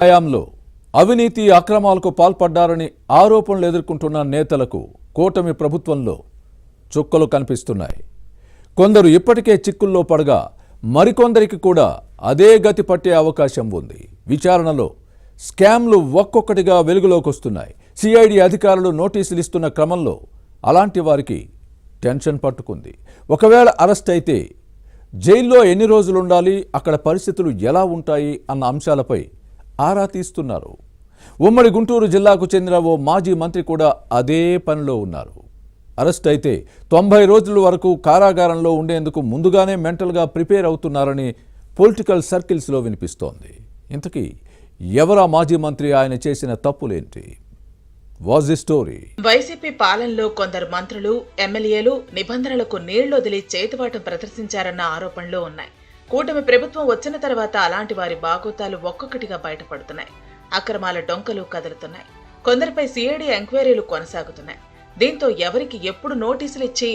హయాంలో అవినీతి అక్రమాలకు పాల్పడ్డారని ఆరోపణలు ఎదుర్కొంటున్న నేతలకు కూటమి ప్రభుత్వంలో చుక్కలు కనిపిస్తున్నాయి. కొందరు ఇప్పటికే చిక్కుల్లో పడగా మరికొందరికి కూడా అదే గతి పట్టే అవకాశం ఉంది. విచారణలో స్కామ్లు ఒక్కొక్కటిగా వెలుగులోకి వస్తున్నాయి. సిఐడి అధికారులు నోటీసులు ఇస్తున్న క్రమంలో అలాంటి వారికి టెన్షన్ పట్టుకుంది. ఒకవేళ అరెస్ట్ అయితే జైల్లో ఎన్ని రోజులు ఉండాలి, అక్కడ పరిస్థితులు ఎలా ఉంటాయి అన్న అంశాలపై ఆరా తీస్తున్నారు. ఉమ్మడి గుంటూరు జిల్లాకు చెందిన ఓ మాజీ మంత్రి కూడా అదే పనిలో ఉన్నారు. అరెస్ట్ అయితే 90 రోజుల వరకు కారాగారంలో ఉండేందుకు ముందుగానే మెంటల్గా ప్రిపేర్ అవుతున్నారని పొలిటికల్ సర్కిల్స్లో వినిపిస్తోంది. ఇంతకీ ఎవరా మాజీ మంత్రి, ఆయన చేసిన తప్పులేంటి? Was the story? వైసీపీ పాలనలో కొందరు మంత్రులు, ఎమ్మెల్యేలు నిబంధనలకు నీళ్లొదిలి చేతివాటం ప్రదర్శించారన్న ఆరోపణలు ఉన్నాయి. కూటమి ప్రభుత్వం వచ్చిన తర్వాత అలాంటి వారి బాగోతాలు ఒక్కొక్కటిగా బయటపడుతున్నాయి. అక్రమాల డొంకలు కదులుతున్నాయి. కొందరిపై సిఐడి ఎంక్వైరీలు కొనసాగుతున్నాయి. దీంతో ఎవరికి ఎప్పుడు నోటీసులు ఇచ్చి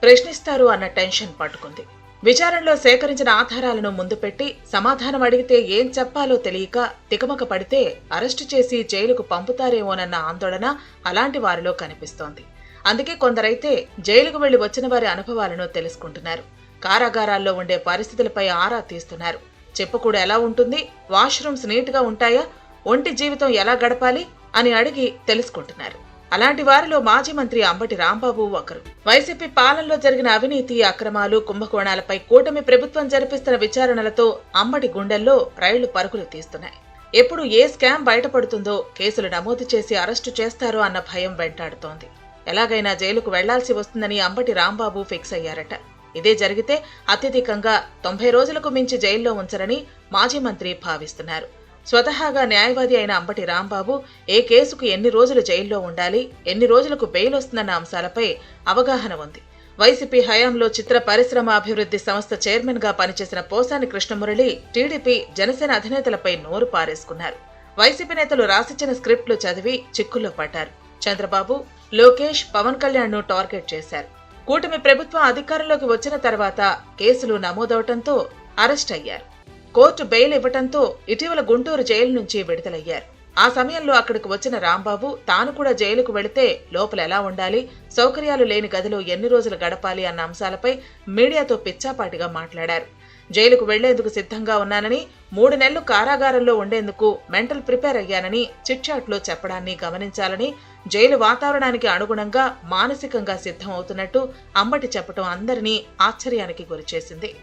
ప్రశ్నిస్తారు అన్న టెన్షన్ పట్టుకుంది. విచారణలో సేకరించిన ఆధారాలను ముందు పెట్టి సమాధానం అడిగితే ఏం చెప్పాలో తెలియక తికమక పడితే అరెస్టు చేసి జైలుకు పంపుతారేమోనన్న ఆందోళన అలాంటి వారిలో కనిపిస్తోంది. అందుకే కొందరైతే జైలుకు వెళ్లి వచ్చిన వారి అనుభవాలను తెలుసుకుంటున్నారు. కారాగారాల్లో ఉండే పరిస్థితులపై ఆరా తీస్తున్నారు. చెప్పకూడ ఎలా ఉంటుంది, వాష్రూమ్స్ నీట్గా ఉంటాయా, ఒంటి జీవితం ఎలా గడపాలి అని అడిగి తెలుసుకుంటున్నారు. అలాంటి వారిలో మాజీ మంత్రి అంబటి రాంబాబు ఒకరు. వైసీపీ పాలనలో జరిగిన అవినీతి, అక్రమాలు, కుంభకోణాలపై కూటమి ప్రభుత్వం జరిపిస్తున్న విచారణలతో అంబటి గుండెల్లో రైళ్లు పరుగులు తీస్తున్నాయి. ఎప్పుడు ఏ స్కామ్ బయటపడుతుందో, కేసులు నమోదు చేసి అరెస్టు చేస్తారో అన్న భయం వెంటాడుతోంది. ఎలాగైనా జైలుకు వెళ్లాల్సి వస్తుందని అంబటి రాంబాబు ఫిక్స్ అయ్యారట. ఇదే జరిగితే అత్యధికంగా 90 రోజులకు మించి జైల్లో ఉంచరని మాజీ మంత్రి భావిస్తున్నారు. స్వతహాగా న్యాయవాది అయిన అంబటి రాంబాబు ఏ కేసుకు ఎన్ని రోజులు జైల్లో ఉండాలి, ఎన్ని రోజులకు బెయిల్ వస్తుందన్న అంశాలపై అవగాహన ఉంది. వైసీపీ హయాంలో చిత్ర పరిశ్రమ అభివృద్ధి సంస్థ చైర్మన్ గా పనిచేసిన పోసాని కృష్ణమురళి టీడీపీ, జనసేన అధినేతలపై నోరు పారేసుకున్నారు. వైసీపీ నేతలు రాసిచ్చిన స్క్రిప్ట్లు చదివి చిక్కుల్లో పడ్డారు. చంద్రబాబు, లోకేష్, పవన్ కళ్యాణ్ ను టార్గెట్ చేశారు. కూటమి ప్రభుత్వం అధికారంలోకి వచ్చిన తర్వాత కేసులు నమోదవటంతో అరెస్ట్ అయ్యారు. కోర్టు బెయిల్ ఇవ్వటంతో ఇటీవల గుంటూరు జైలు నుంచి విడుదలయ్యారు. ఆ సమయంలో అక్కడికి వచ్చిన రాంబాబు తాను కూడా జైలుకు వెళితే లోపల ఎలా ఉండాలి, సౌకర్యాలు లేని గదిలో ఎన్ని రోజులు గడపాలి అన్న అంశాలపై మీడియాతో పిచ్చాపాటిగా మాట్లాడారు. జైలుకు వెళ్లేందుకు సిద్ధంగా ఉన్నానని, 3 నెలలు కారాగారంలో ఉండేందుకు మెంటల్ ప్రిపేర్ అయ్యానని చిట్చాట్లో చెప్పడాన్ని గమనించాలని, జైలు వాతావరణానికి అనుగుణంగా మానసికంగా సిద్ధం అవుతున్నట్టు అంబటి చెప్పడం అందరినీ ఆశ్చర్యానికి గురిచేసింది.